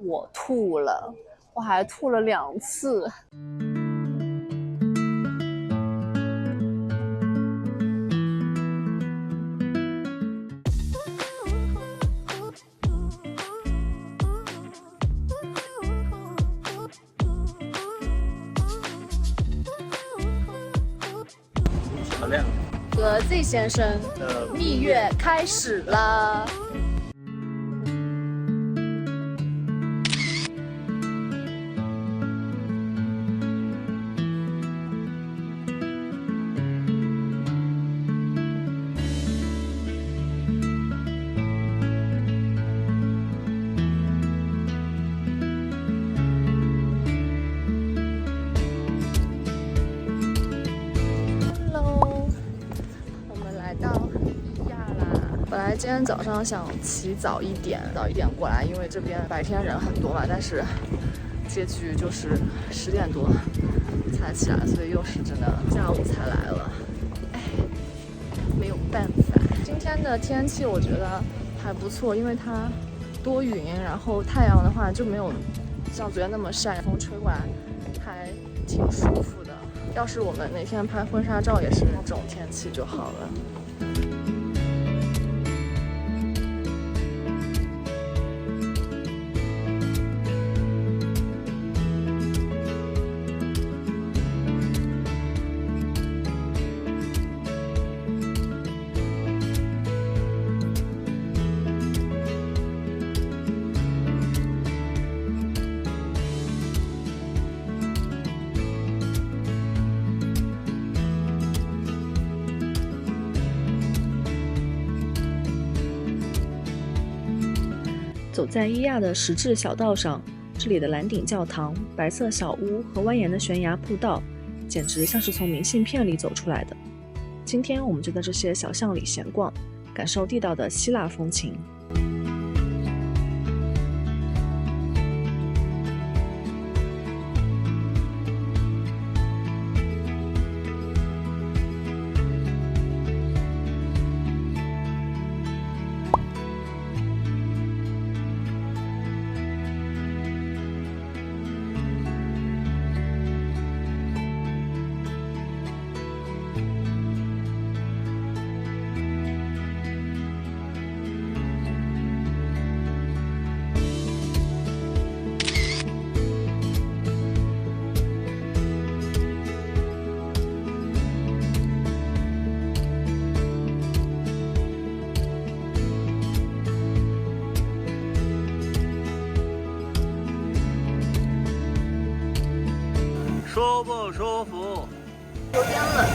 我吐了，我还吐了2次。什么亮？和 Z 先生蜜月开始了。本来今天早上想起早一点过来，因为这边白天人很多嘛，但是结局就是10点多才起来，所以又是真的下午才来了。哎，没有办法。今天的天气我觉得还不错，因为它多云，然后太阳的话就没有像昨天那么晒，风吹过来还挺舒服的。要是我们哪天拍婚纱照也是这种天气就好了。走在伊亚的石质小道上，这里的蓝顶教堂、白色小屋和蜿蜒的悬崖步道，简直像是从明信片里走出来的。今天我们就在这些小巷里闲逛，感受地道的希腊风情。舒不舒服？有点冷。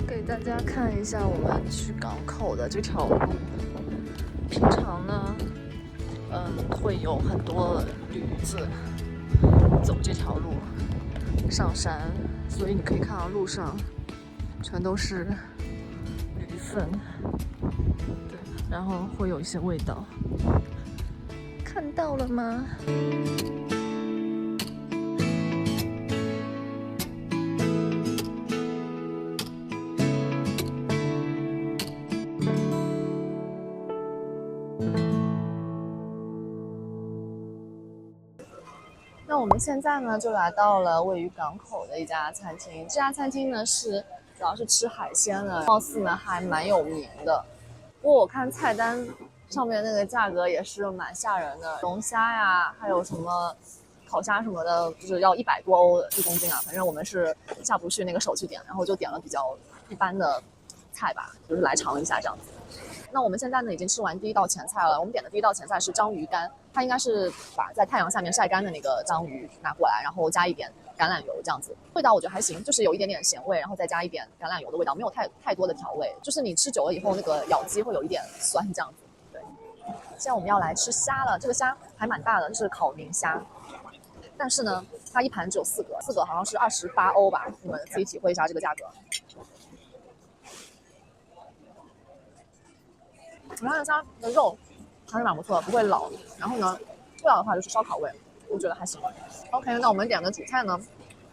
给大家看一下我们去港口的这条路。平常呢，会有很多驴子走这条路上山，所以你可以看到路上全都是驴粪，对，然后会有一些味道。看到了吗？那我们现在呢，就来到了位于港口的一家餐厅。这家餐厅呢主要是吃海鲜的，貌似呢还蛮有名的。不过我看菜单上面那个价格也是蛮吓人的，龙虾呀，还有什么烤虾什么的，就是要100多欧1公斤啊。反正我们是下不去那个手去点，然后就点了比较一般的菜吧，就是来尝一下这样子。那我们现在呢已经吃完第一道前菜了，我们点的第一道前菜是章鱼干，它应该是把在太阳下面晒干的那个章鱼拿过来，然后加一点橄榄油这样子，味道我觉得还行，就是有一点点咸味，然后再加一点橄榄油的味道，没有太多的调味，就是你吃久了以后那个咬肌会有一点酸这样子。对，现在我们要来吃虾了，这个虾还蛮大的，是烤明虾，但是呢它一盘只有4个，4个好像是28欧吧，你们自己体会一下这个价格。我发现它的肉还是蛮不错的，不会老。然后呢，味道的话就是烧烤味，我觉得还行。OK， 那我们点的主菜呢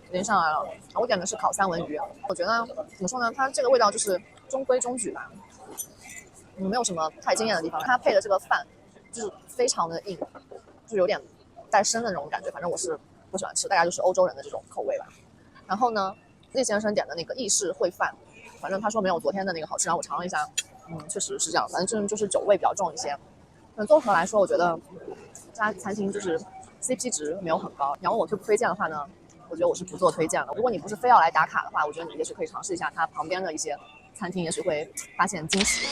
已经上来了，我点的是烤三文鱼。我觉得怎么说呢，它这个味道就是中规中矩吧，没有什么太惊艳的地方。它配的这个饭就是非常的硬，就有点带生的那种感觉，反正我是不喜欢吃，大概就是欧洲人的这种口味吧。然后呢，Z先生点的那个意式烩饭，反正他说没有昨天的那个好吃，然后我尝了一下，确实是这样，反正就是酒味比较重一些。那综合来说，我觉得这家餐厅就是 CP 值没有很高。你要问我推不推荐的话呢，我觉得我是不做推荐的。如果你不是非要来打卡的话，我觉得你也许可以尝试一下它旁边的一些餐厅，也许会发现惊喜。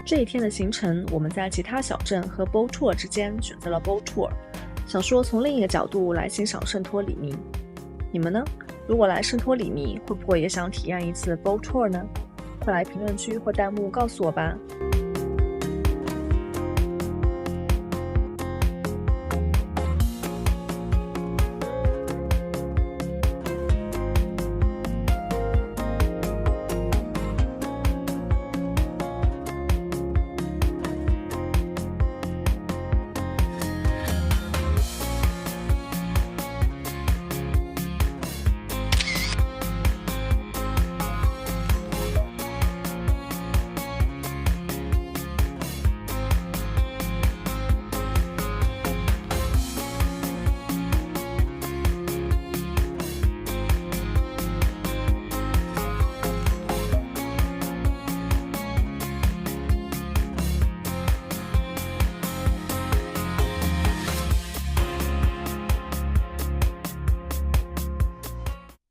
这一天的行程，我们在其他小镇和 boat tour 之间选择了 boat tour， 想说从另一个角度来欣赏圣托里尼。你们呢？如果来圣托里尼，会不会也想体验一次 boat tour 呢？快来评论区或弹幕告诉我吧。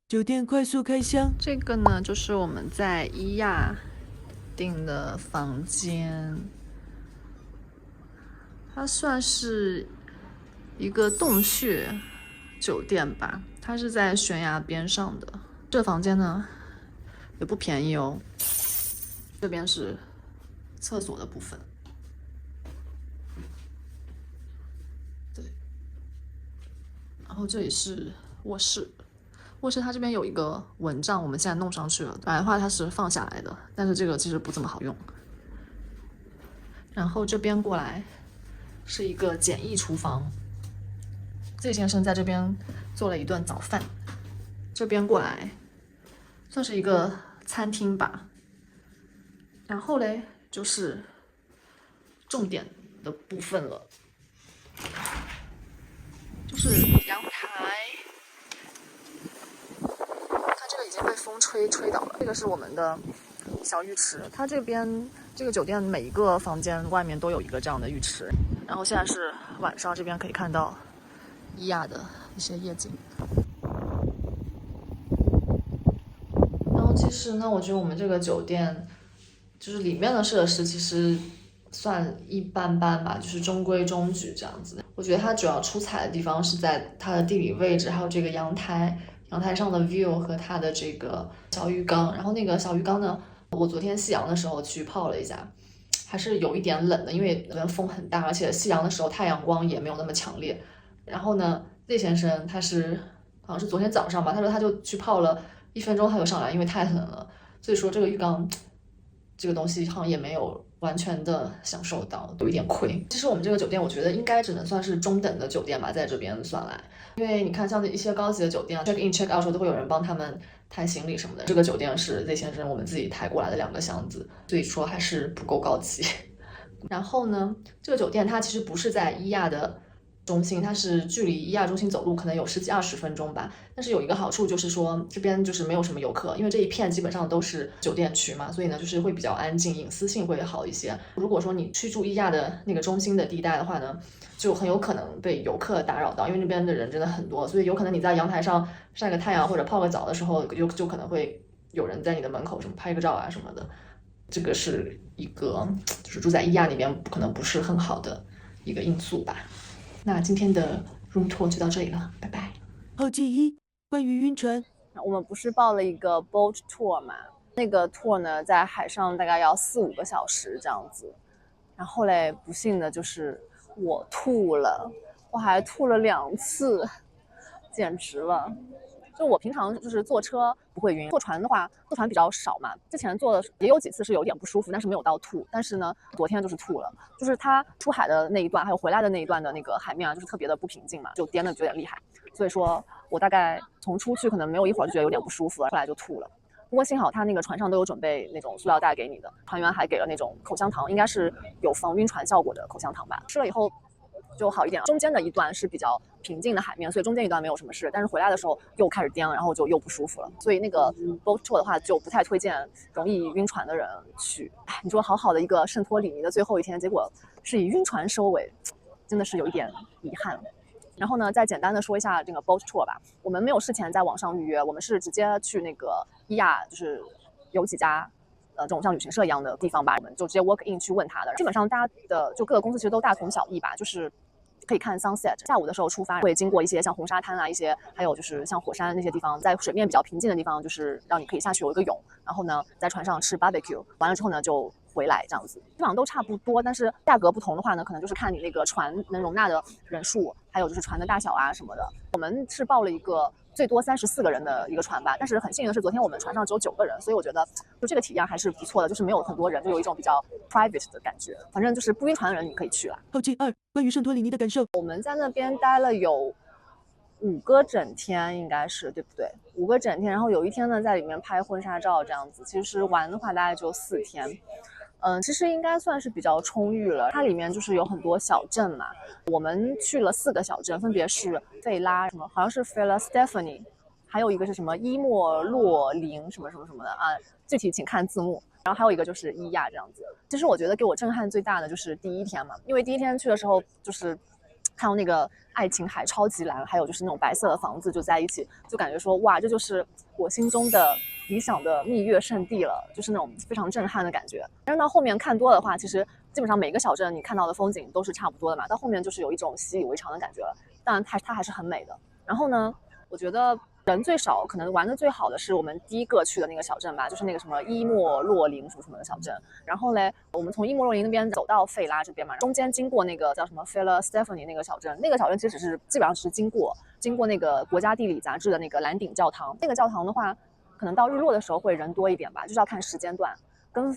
酒店快速开箱。这个呢，就是我们在伊亚订的房间，它算是一个洞穴酒店吧，它是在悬崖边上的。这房间呢也不便宜哦。这边是厕所的部分，对，然后这里是卧室。卧室它这边有一个蚊帐，我们现在弄上去了。本来的话它是放下来的，但是这个其实不怎么好用。然后这边过来是一个简易厨房，Z先生在这边做了一顿早饭。这边过来算是一个餐厅吧。然后嘞就是重点的部分了，就是阳台。已经被风吹倒了。这个是我们的小浴池，它这边这个酒店每一个房间外面都有一个这样的浴池。然后现在是晚上，这边可以看到伊亚的一些夜景。然后其实呢，我觉得我们这个酒店就是里面的设施其实算一般般吧，就是中规中矩这样子。我觉得它主要出彩的地方是在它的地理位置，还有这个阳台上的 view 和它的这个小浴缸。然后那个小浴缸呢，我昨天夕阳的时候去泡了一下，还是有一点冷的，因为那边风很大，而且夕阳的时候太阳光也没有那么强烈。然后呢 Z 先生他是好像是昨天早上吧，他说他就去泡了1分钟他就上来，因为太冷了。所以说这个浴缸这个东西好像也没有完全的享受到，有一点亏。其实我们这个酒店我觉得应该只能算是中等的酒店吧，在这边算来。因为你看像一些高级的酒店 check in check out 时候都会有人帮他们抬行李什么的，这个酒店是 Z 先生我们自己抬过来的2个箱子，所以说还是不够高级。然后呢，这个酒店它其实不是在伊亚的中心，它是距离伊亚中心走路可能有10几20分钟吧。但是有一个好处就是说这边就是没有什么游客，因为这一片基本上都是酒店区嘛，所以呢就是会比较安静，隐私性会好一些。如果说你去住伊亚的那个中心的地带的话呢，就很有可能被游客打扰到，因为那边的人真的很多，所以有可能你在阳台上晒个太阳或者泡个澡的时候，就可能会有人在你的门口什么拍个照啊什么的。这个是一个就是住在伊亚那边可能不是很好的一个因素吧。那今天的 room tour 就到这里了，拜拜。后记一，关于晕船。我们不是报了一个 boat tour 嘛？那个 tour 呢，在海上大概要4-5个小时这样子。然后嘞，不幸的就是我吐了，我还吐了2次，简直了。就我平常就是坐车不会晕，坐船的话，坐船比较少嘛。之前坐的也有几次是有点不舒服，但是没有到吐。但是呢，昨天就是吐了，就是它出海的那一段，还有回来的那一段的那个海面啊，就是特别的不平静嘛，就颠的有点厉害。所以说我大概从出去可能没有一会儿就觉得有点不舒服了，后来就吐了。不过幸好他那个船上都有准备那种塑料袋给你的，船员还给了那种口香糖，应该是有防晕船效果的口香糖吧。吃了以后就好一点。中间的一段是比较平静的海面，所以中间一段没有什么事，但是回来的时候又开始颠了，然后就又不舒服了。所以那个 boat tour 的话就不太推荐容易晕船的人去。你说好好的一个圣托里尼的最后一天，结果是以晕船收尾，真的是有一点遗憾。然后呢，再简单的说一下这个 boat tour 吧。我们没有事前在网上预约，我们是直接去那个伊亚，就是有几家这种像旅行社一样的地方吧，我们就直接 walk in 去问他的。基本上大家的就各个公司其实都大同小异吧，就是可以看 sunset， 下午的时候出发，会经过一些像红沙滩啊，一些还有就是像火山那些地方，在水面比较平静的地方，就是让你可以下去游一个泳，然后呢在船上吃 barbecue， 完了之后呢就回来这样子，基本上都差不多，但是价格不同的话呢，可能就是看你那个船能容纳的人数，还有就是船的大小啊什么的。我们是报了一个最多34个人的一个船吧，但是很幸运的是昨天我们船上只有9个人，所以我觉得就这个体验还是不错的，就是没有很多人，就有一种比较 private 的感觉。反正就是不晕船的人你可以去了。后记2，关于圣托里尼的感受。我们在那边待了有5个整天，应该是对不对？5个整天，然后有一天呢在里面拍婚纱照这样子。其实玩的话大概就4天。其实应该算是比较充裕了。它里面就是有很多小镇嘛，我们去了4个小镇，分别是费拉什么，好像是费拉 Stephanie， 还有一个是什么伊莫洛林什么什么什么的啊，具体请看字幕。然后还有一个就是伊亚这样子。其实我觉得给我震撼最大的就是第一天嘛，因为第一天去的时候就是看到那个爱琴海超级蓝，还有就是那种白色的房子就在一起，就感觉说哇，这就是我心中的理想的蜜月圣地了，就是那种非常震撼的感觉。但是到后面看多的话，其实基本上每个小镇你看到的风景都是差不多的嘛，到后面就是有一种习以为常的感觉了。当然它还是很美的。然后呢，我觉得人最少，可能玩的最好的是我们第一个去的那个小镇吧，就是那个什么伊莫洛林什么什么的小镇。然后嘞，我们从伊莫洛林那边走到费拉这边嘛，中间经过那个叫什么费拉 Stephanie 那个小镇，那个小镇其实只是基本上是经过那个国家地理杂志的那个蓝顶教堂。那个教堂的话，可能到日落的时候会人多一点吧，就是要看时间段。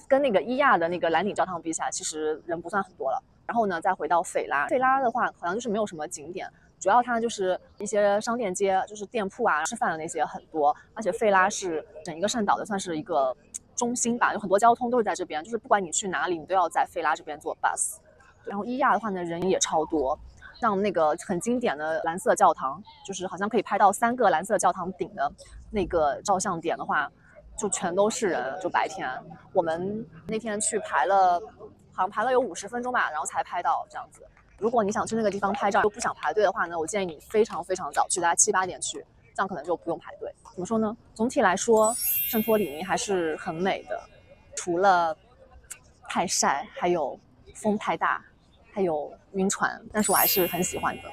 跟那个伊亚的那个蓝顶教堂比起来，其实人不算很多了。然后呢，再回到费拉，费拉的话好像就是没有什么景点。主要它就是一些商店街，就是店铺啊、吃饭的那些很多，而且费拉是整一个圣岛的算是一个中心吧，有很多交通都是在这边，就是不管你去哪里，你都要在费拉这边坐 bus。然后伊亚的话呢，人也超多，像那个很经典的蓝色教堂，就是好像可以拍到3个蓝色教堂顶的那个照相点的话，就全都是人，就白天。我们那天去排了，好像排了有50分钟吧，然后才拍到这样子。如果你想去那个地方拍照又不想排队的话呢，我建议你非常非常早去，大概7、8点去，这样可能就不用排队。怎么说呢？总体来说，圣托里尼还是很美的，除了太晒，还有风太大，还有晕船，但是我还是很喜欢的。